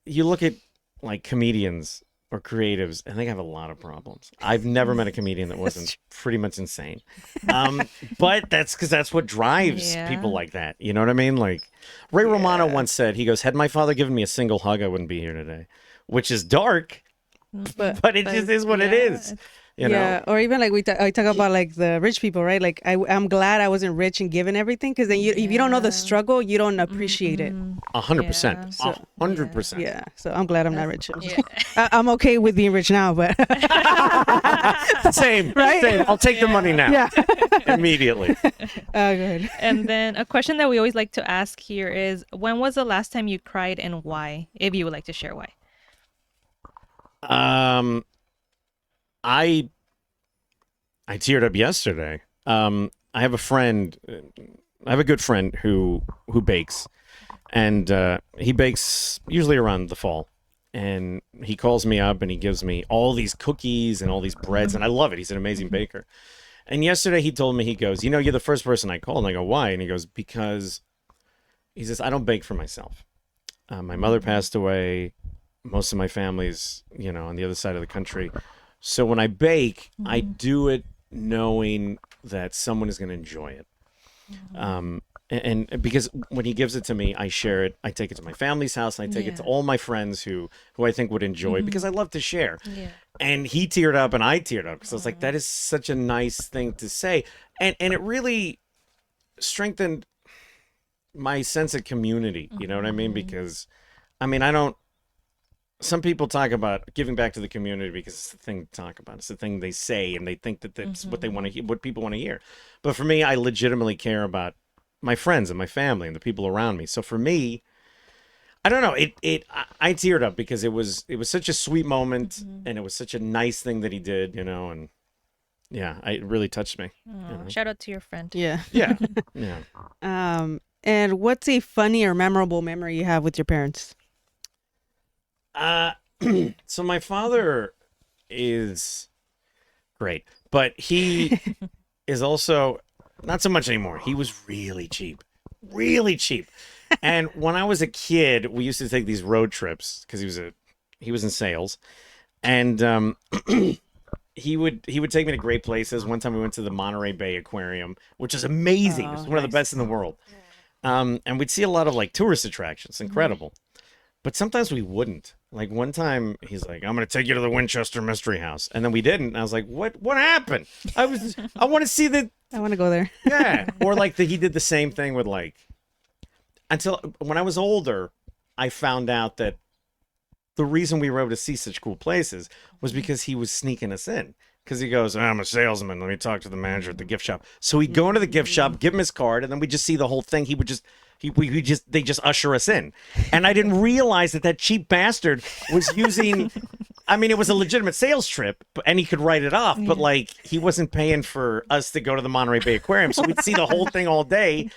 You look at like comedians or creatives, and they have a lot of problems. I've never met a comedian that wasn't pretty much insane. But that's because that's what drives Yeah. people like that. You know what I mean? Like Ray Romano once said, he goes, "Had my father given me a single hug, I wouldn't be here today," which is dark, but it just is what it yeah, is. You know? Yeah, or even like I talk about like the rich people, right? Like I'm glad I wasn't rich and given everything because then if you don't know the struggle, you don't appreciate it. 100%. Yeah. 100%. Yeah, so I'm glad I'm not rich. Yeah. I'm okay with being rich now, but Same. Right? Same. I'll take the money now. yeah. Immediately. Good. And then a question that we always like to ask here is, when was the last time you cried and why? If you would like to share why. I teared up yesterday. I have a friend. I have a good friend who bakes, and he bakes usually around the fall. And he calls me up and he gives me all these cookies and all these breads, and I love it. He's an amazing baker. And yesterday he told me, he goes, "You know, you're the first person I called." And I go, "Why?" And he goes, "Because," he says, "I don't bake for myself. My mother passed away. Most of my family's, on the other side of the country. So when I bake, I do it knowing that someone is going to enjoy it. And because when he gives it to me, I share it. I take it to my family's house, and I take it to all my friends who I think would enjoy it, because I love to share." Yeah. And he teared up and I teared up because I was like, that is such a nice thing to say. And it really strengthened my sense of community. You know what I mean? Because, I mean, some people talk about giving back to the community because it's the thing to talk about. It's the thing they say, and they think that that's what they want to hear, what people want to hear. But for me, I legitimately care about my friends and my family and the people around me. So for me, I don't know. I teared up because it was such a sweet moment, and it was such a nice thing that he did, and yeah, it really touched me. Shout out to your friend. Yeah. Yeah, yeah. And what's a funny or memorable memory you have with your parents? So my father is great, but he is also not so much anymore. He was really cheap, really cheap. And when I was a kid, we used to take these road trips because he was in sales, and he would take me to great places. One time we went to the Monterey Bay Aquarium, which is amazing. It's one of the best in the world. And we'd see a lot of like tourist attractions, incredible. But sometimes we wouldn't. Like one time he's like, "I'm going to take you to the Winchester Mystery House." And then we didn't. And I was like, what happened? I want to see I want to go there. yeah. Or like he did the same thing with like, until when I was older, I found out that the reason we were able to see such cool places was because he was sneaking us in. Because he goes, I'm a salesman. Let me talk to the manager at the gift shop. So we'd go into the gift shop, give him his card, and then we just see the whole thing. They just usher us in. And I didn't realize that cheap bastard was using, I mean, it was a legitimate sales trip, and he could write it off, but like he wasn't paying for us to go to the Monterey Bay Aquarium. So we'd see the whole thing all day.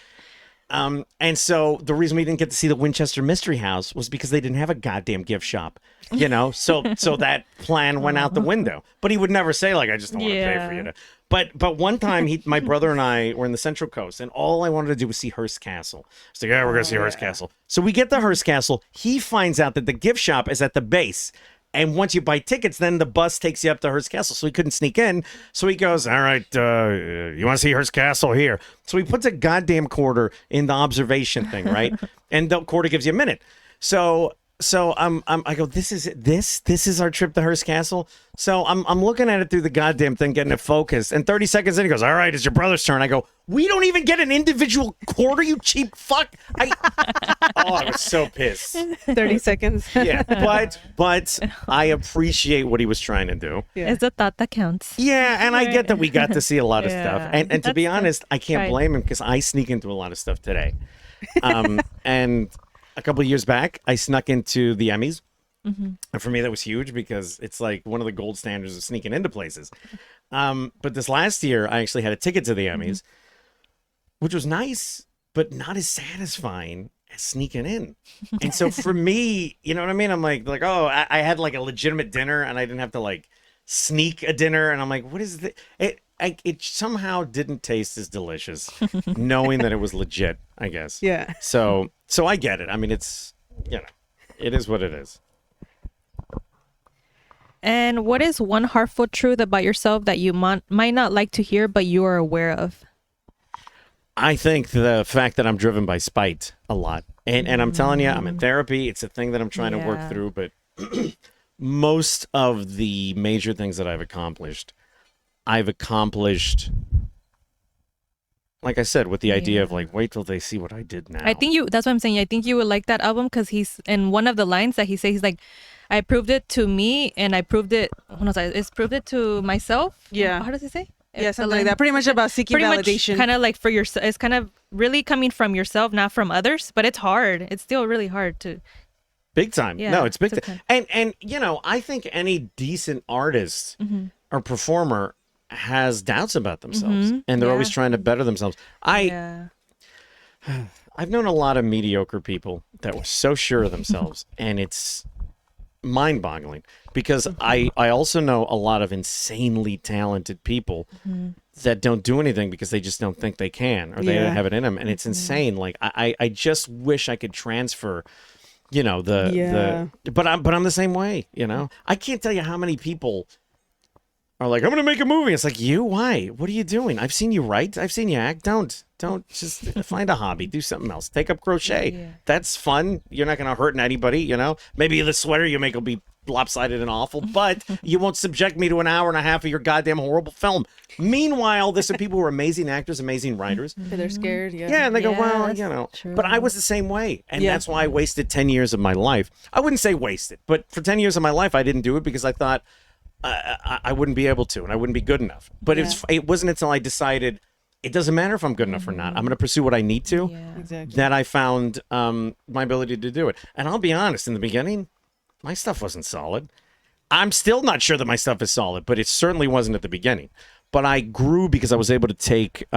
And so the reason we didn't get to see the Winchester Mystery House was because they didn't have a goddamn gift shop, so that plan went out the window. But he would never say like, I just don't want to pay for you to. But one time my brother and I were in the Central Coast, and all I wanted to do was see Hearst Castle. So yeah, we're gonna see Hearst Castle. So we get to Hearst Castle. He finds out that the gift shop is at the base. And once you buy tickets, then the bus takes you up to Hearst Castle. So he couldn't sneak in. So he goes, all right, you want to see Hearst Castle here? So he puts a goddamn quarter in the observation thing, right? And the quarter gives you a minute. So I go, this is our trip to Hearst Castle. So I'm looking at it through the goddamn thing, getting it focused. And 30 seconds in, he goes, all right, it's your brother's turn. I go, we don't even get an individual quarter, you cheap fuck. I was so pissed. 30 seconds. Yeah, but I appreciate what he was trying to do. Yeah. It's the thought that counts. Yeah, and I get that we got to see a lot of stuff. And to be That's honest, I can't right. blame him because I sneak into a lot of stuff today. And a couple of years back, I snuck into the Emmys. And for me, that was huge because it's like one of the gold standards of sneaking into places. But this last year, I actually had a ticket to the Emmys, which was nice, but not as satisfying as sneaking in. And so for me, you know what I mean? I'm like, oh, I had like a legitimate dinner and I didn't have to like sneak a dinner. And I'm like, what is it? It somehow didn't taste as delicious knowing that it was legit, I guess. Yeah. So I get it. I mean, it's, it is what it is. And what is one heartful truth about yourself that you might not like to hear, but you are aware of? I think the fact that I'm driven by spite a lot. And I'm telling you, I'm in therapy. It's a thing that I'm trying to work through. But most of the major things that I've accomplished, like I said, with the idea of like, wait till they see what I did now. I think that's what I'm saying. I think you would like that album because he's in one of the lines that he says, he's like, I proved it to me and I proved it, it's proved it to myself. Yeah. How does he say? Yeah, something like that. Pretty much about seeking validation. Kind of like for yourself. It's kind of really coming from yourself, not from others, but it's hard. It's still really hard to. Big time. Yeah, No, it's big it's time. okay. And I think any decent artist or performer has doubts about themselves and they're always trying to better themselves. I've known a lot of mediocre people that were so sure of themselves and it's mind-boggling because I also know a lot of insanely talented people that don't do anything because they just don't think they can or they don't have it in them, and it's insane. Like I just wish I could transfer but I'm the same way. I can't tell you how many people are like, I'm gonna make a movie. It's like, why? What are you doing? I've seen you write, I've seen you act. Don't just find a hobby, do something else, take up crochet. That's fun. You're not gonna hurt anybody. Maybe the sweater you make will be lopsided and awful, but you won't subject me to an hour and a half of your goddamn horrible film. Meanwhile, there's some people who are amazing actors, amazing writers. They're scared. And they go, well, true. but I was the same way. And that's why I wasted 10 years of my life. I wouldn't say wasted, but for 10 years of my life, I didn't do it because I thought I wouldn't be able to and I wouldn't be good enough. But it wasn't until I decided it doesn't matter if I'm good enough or not. I'm going to pursue what I need to. Exactly. That I found my ability to do it. And I'll be honest, in the beginning, my stuff wasn't solid. I'm still not sure that my stuff is solid, but it certainly wasn't at the beginning. But I grew because I was able to take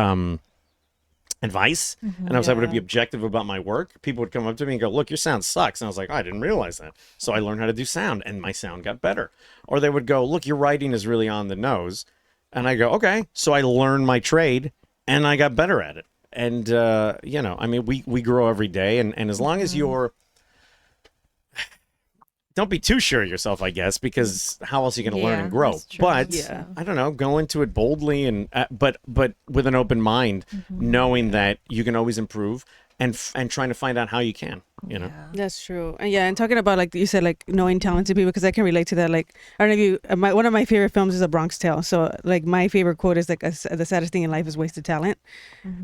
advice and I was able to be objective about my work. People would come up to me and go, look, your sound sucks. And I was like, I didn't realize that. So I learned how to do sound and my sound got better. Or they would go, look, your writing is really on the nose. And I go, okay. So I learned my trade and I got better at it. And, we grow every day. And as long as you're, don't be too sure of yourself, I guess, because how else are you going to learn and grow? That's true. But I don't know, go into it boldly and but with an open mind, knowing that you can always improve and trying to find out how you can. you know. That's true. And yeah, and talking about like you said, like knowing talented people, because I can relate to that. Like I don't know if you, one of my favorite films is A Bronx Tale. So like my favorite quote is like, the saddest thing in life is wasted talent,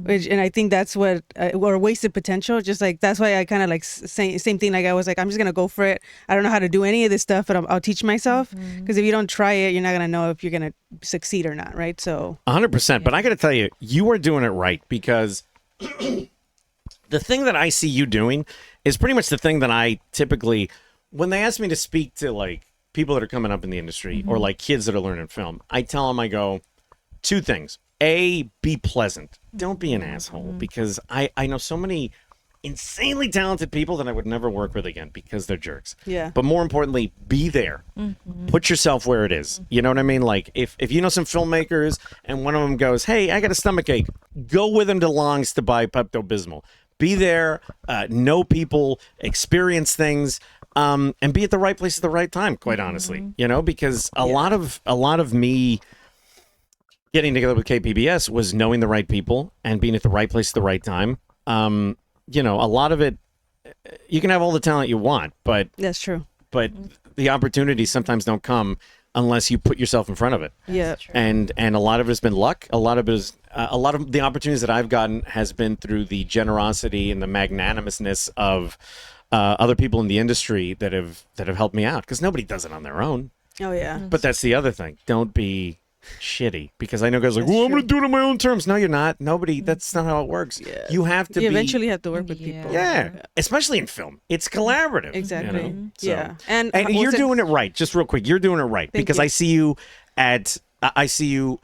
which, and I think that's what, or wasted potential. Just like that's why I kind of like same thing. Like I was like, I'm just gonna go for it. I don't know how to do any of this stuff, but I'll teach myself. Because if you don't try it, you're not gonna know if you're gonna succeed or not, right? So 100%. But I got to tell you, you are doing it right, because the thing that I see you doing is pretty much the thing that I typically, when they ask me to speak to like people that are coming up in the industry or like kids that are learning film, I tell them, I go, two things. A, be pleasant. Don't be an asshole, because I know so many insanely talented people that I would never work with again because they're jerks. Yeah. But more importantly, be there. Put yourself where it is. You know what I mean? Like if you know some filmmakers and one of them goes, hey, I got a stomach ache, go with them to Long's to buy Pepto-Bismol. Be there, know people, experience things, and be at the right place at the right time, quite honestly. You know, because a lot of me getting together with KPBS was knowing the right people and being at the right place at the right time. You know, a lot of it, you can have all the talent you want, but that's true. But the opportunities sometimes don't come unless you put yourself in front of it. Yeah. And a lot of it has been luck. A lot of it is a lot of the opportunities that I've gotten has been through the generosity and the magnanimousness of other people in the industry that have helped me out, because nobody does it on their own. Oh yeah. But that's the other thing. Don't be shitty, because I know guys are like, That's well, I'm true. gonna do it on my own terms. No, you're not. Nobody. That's not how it works. Yeah. You have to You be. eventually have to work with people. Yeah, especially in film, it's collaborative. Exactly. You know? So- Yeah. And you're what's doing it right. Just real quick, you're doing it right, Thank because you. I see you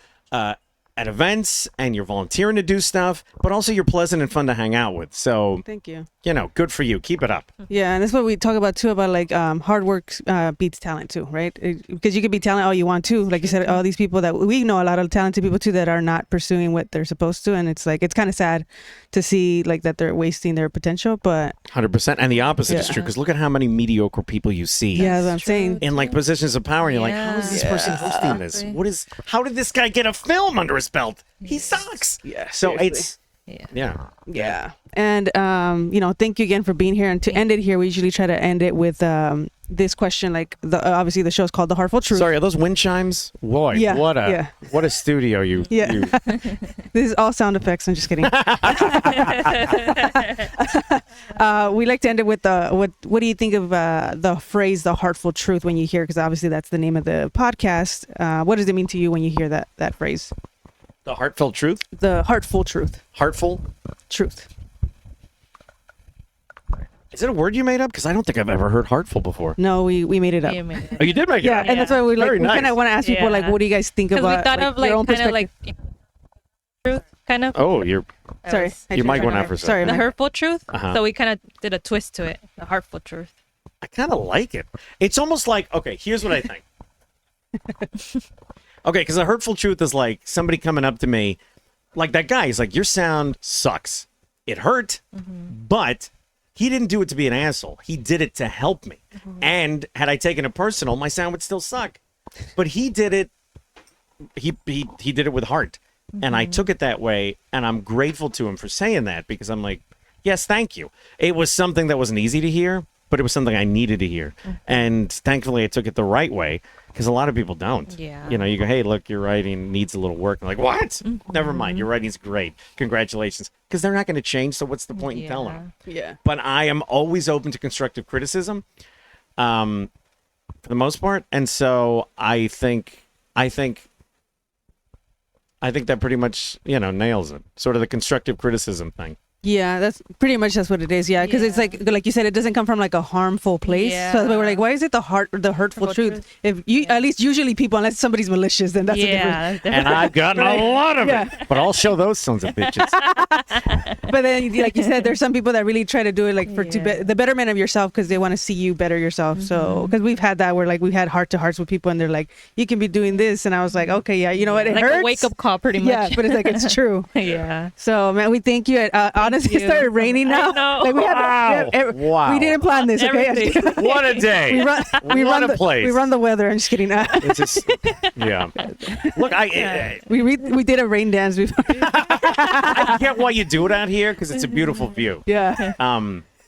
at events, and you're volunteering to do stuff, but also you're pleasant and fun to hang out with. So, Thank you. you know, good for you. Keep it up. Yeah, and that's what we talk about too, about like hard work beats talent too, right? Because you can be talented all you want to. Like you said, all these people that we know, a lot of talented people too that are not pursuing what they're supposed to, and it's like it's kind of sad to see like that they're wasting their potential. But 100%. And the opposite is Yeah. true, because look at how many mediocre people you see. yeah, that's what I'm saying. In like positions of power, and you're like, how is this person hosting this? How did this guy get a film under his belt? He sucks. Yeah. So seriously. yeah. And you know, thank you again for being here. And to end it here, we usually try to end it with this question. Like obviously the show's called The Heartful Truth. Sorry, are those wind chimes? Boy, Yeah, what a studio you. Yeah. you This is all sound effects. I'm just kidding. We like to end it with what do you think of the phrase "the heartful truth" when you hear? Because obviously that's the name of the podcast. What does it mean to you when you hear that phrase? The heartfelt truth? The heartful truth. Heartful? Truth. Is it a word you made up? Because I don't think I've ever heard heartful before. No, we made it up. You made it. Oh, you did make it Yeah, up? and that's why we Very we kind nice. of want to ask people like, Yeah. what do you guys think Because about? we thought of your like own kind of perspective? like truth, kind of. Oh, your Sorry, That was- your mic went out for a second. Sorry, The Mike. hurtful truth. Uh-huh. So we kind of did a twist to it. The heartful truth. I kind of like it. It's almost like, okay, here's what I think. Okay, because a hurtful truth is like somebody coming up to me, like that guy. He's like, your sound sucks. It hurt, but he didn't do it to be an asshole. He did it to help me. And had I taken it personal, my sound would still suck. But he did it. He did it with heart, and I took it that way. And I'm grateful to him for saying that, because I'm like, yes, thank you. It was something that wasn't easy to hear, but it was something I needed to hear. And thankfully, I took it the right way, because a lot of people don't. Yeah. You know, you go, hey, look, your writing needs a little work. I'm like, what? Never mind. Your writing's great. Congratulations. Because they're not going to change, so what's the point in telling them? Yeah. But I am always open to constructive criticism, for the most part. And so I think that pretty much, you know, nails it. Sort of the constructive criticism thing. Yeah, that's pretty much that's what it is. Yeah, because it's like you said, it doesn't come from like a harmful place. Yeah. So we're like, why is it the hurtful Hurtful truth? truth. If you at least usually people, unless somebody's malicious, then that's a different. Yeah. And I've gotten a lot of Yeah. it. But I'll show those sons of bitches. But then, like you said, there's some people that really try to do it like for Yeah. the betterment of yourself, because they want to see you better yourself. So because we've had that where like we've had heart to hearts with people, and they're like, you can be doing this, and I was like, okay, yeah, you know what, it like hurts. a wake up call, pretty much. Yeah, but it's like it's true. Yeah. So man, we thank you. Honestly, it you. started raining now. I know. Like we had Wow. Wow. We didn't plan this. Okay. Everything. What a day. we run. We What run a the place. We run the weather. I'm just kidding. It's just, yeah. Look, We did a rain dance before. I get why you do it out here, because it's a beautiful view. Yeah.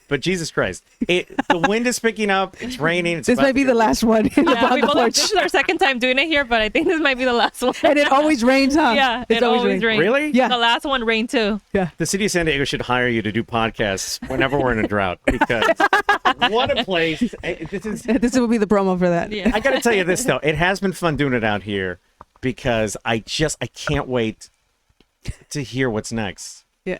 But Jesus Christ, the wind is picking up. It's raining. It's This about might to be get the last one in the, Yeah, on the porch. this is our second time doing it here, but I think this might be the last one. And it always rains, huh? Yeah, It's it always rains. rains. Really? Yeah. The last one rained too. The city of San Diego should hire you to do podcasts whenever we're in a drought, because what a place. This will be the promo for that. Yeah. I got to tell you this, though. It has been fun doing it out here because I can't wait to hear what's next. Yeah.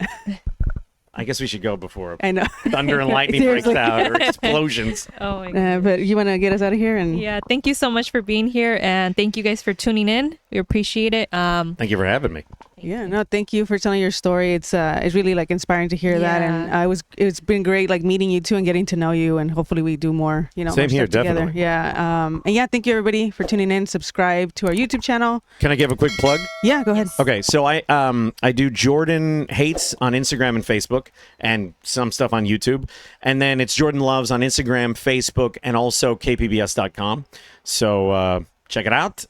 I guess we should go before I know. thunder and lightning breaks Seriously. out or explosions. Oh my god. But you want to get us out of here? And Yeah, thank you so much for being here, and thank you guys for tuning in. We appreciate it. Thank you for having me. yeah, no, thank you for telling your story. It's really like inspiring to hear that, and it's been great like meeting you too and getting to know you, and hopefully we do more. Same more here, stuff together. definitely. Yeah. And yeah, thank you everybody for tuning in. Subscribe to our YouTube channel. Can I give a quick plug? Yeah, go ahead. Okay, so I do Jordan Hates on Instagram and Facebook, and some stuff on YouTube, and then it's Jordan Loves on Instagram, Facebook, and also kpbs.com. So check it out.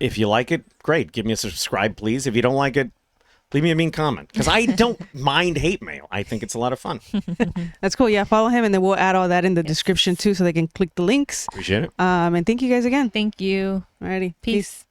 If you like it, great. Give me a subscribe, please. If you don't like it, leave me a mean comment, because I don't mind hate mail. I think it's a lot of fun. That's cool. Yeah, follow him, and then we'll add all that in the description too, so they can click the links. Appreciate it. And thank you guys again. Thank you. Alrighty, Peace.